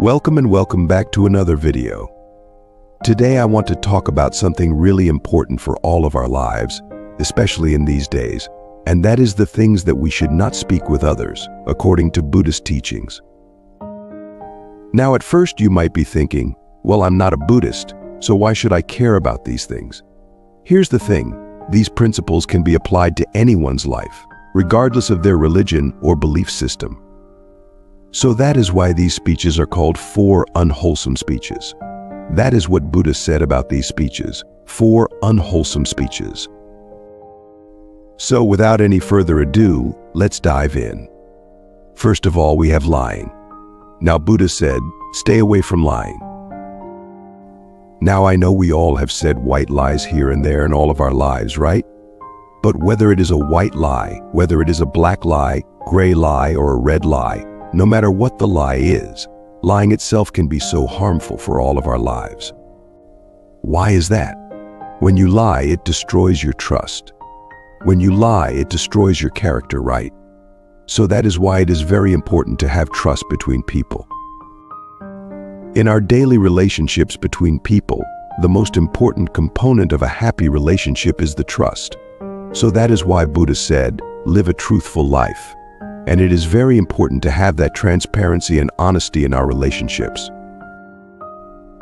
Welcome and welcome back to another video. Today I want to talk about something really important for all of our lives, especially in these days, and that is the things that we should not speak with others, according to Buddhist teachings. Now at first you might be thinking, well, I'm not a Buddhist, so why should I care about these things? Here's the thing, these principles can be applied to anyone's life, regardless of their religion or belief system. So that is why these speeches are called 4 unwholesome speeches. That is what Buddha said about these speeches, 4 unwholesome speeches. So without any further ado, let's dive in. First of all, we have lying. Now Buddha said, stay away from lying. Now I know we all have said white lies here and there in all of our lives, right? But whether it is a white lie, whether it is a black lie, gray lie, or a red lie, no matter what the lie is, lying itself can be so harmful for all of our lives. Why is that? When you lie, it destroys your trust. When you lie, it destroys your character, right? So that is why it is very important to have trust between people. In our daily relationships between people, the most important component of a happy relationship is the trust. So that is why Buddha said, live a truthful life. And it is very important to have that transparency and honesty in our relationships.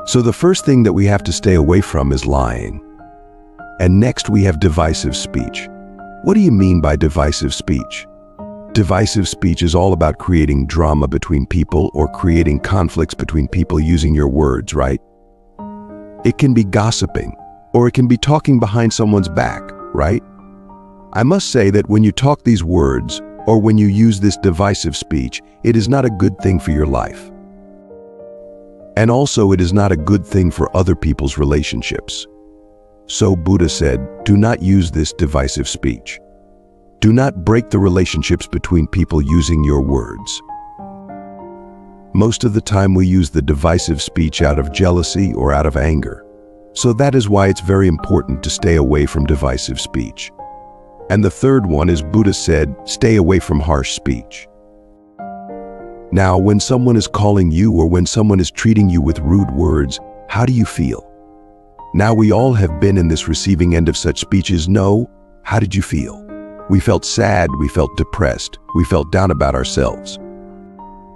So the first thing that we have to stay away from is lying. And next we have divisive speech. What do you mean by divisive speech? Divisive speech is all about creating drama between people or creating conflicts between people using your words, right? It can be gossiping, or it can be talking behind someone's back, right? I must say that when you talk these words, or when you use this divisive speech, it is not a good thing for your life. And also it is not a good thing for other people's relationships. So Buddha said, do not use this divisive speech. Do not break the relationships between people using your words. Most of the time we use the divisive speech out of jealousy or out of anger. So that is why it's very important to stay away from divisive speech. And the third one is Buddha said, stay away from harsh speech. Now, when someone is calling you or when someone is treating you with rude words, how do you feel? Now, we all have been in this receiving end of such speeches. No, how did you feel? We felt sad, we felt depressed, we felt down about ourselves.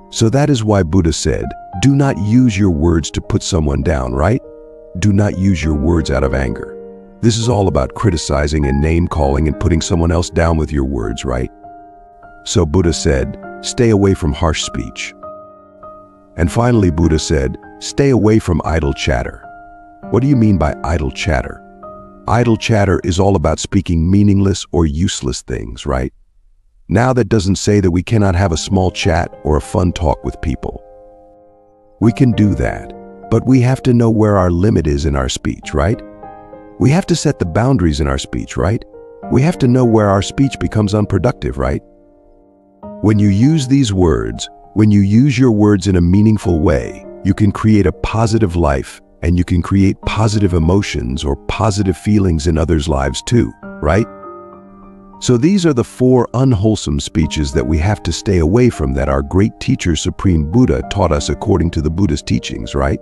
So that is why Buddha said, do not use your words to put someone down, right? Do not use your words out of anger. This is all about criticizing and name-calling and putting someone else down with your words, right? So Buddha said, stay away from harsh speech. And finally, Buddha said, stay away from idle chatter. What do you mean by idle chatter? Idle chatter is all about speaking meaningless or useless things, right? Now that doesn't say that we cannot have a small chat or a fun talk with people. We can do that, but we have to know where our limit is in our speech, right? We have to set the boundaries in our speech, right? We have to know where our speech becomes unproductive, right? When you use these words, when you use your words in a meaningful way, you can create a positive life and you can create positive emotions or positive feelings in others' lives too, right? So these are the 4 unwholesome speeches that we have to stay away from that our great teacher, Supreme Buddha, taught us according to the Buddhist teachings, right?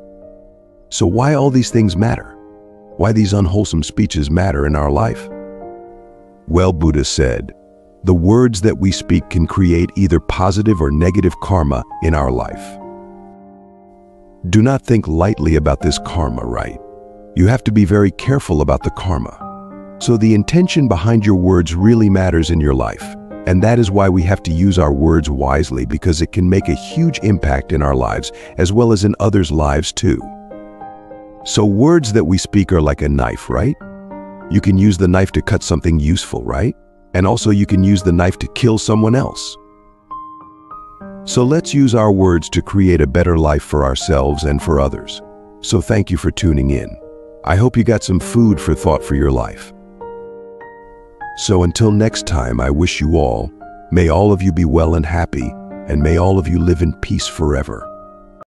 So why all these things matter? Why these unwholesome speeches matter in our life? Well, Buddha said, the words that we speak can create either positive or negative karma in our life. Do not think lightly about this karma, right? You have to be very careful about the karma. So the intention behind your words really matters in your life. And that is why we have to use our words wisely, because it can make a huge impact in our lives as well as in others' lives too. So words that we speak are like a knife, right? You can use the knife to cut something useful, right? And also you can use the knife to kill someone else. So let's use our words to create a better life for ourselves and for others. So thank you for tuning in. I hope you got some food for thought for your life. So until next time, I wish you all, may all of you be well and happy, and may all of you live in peace forever.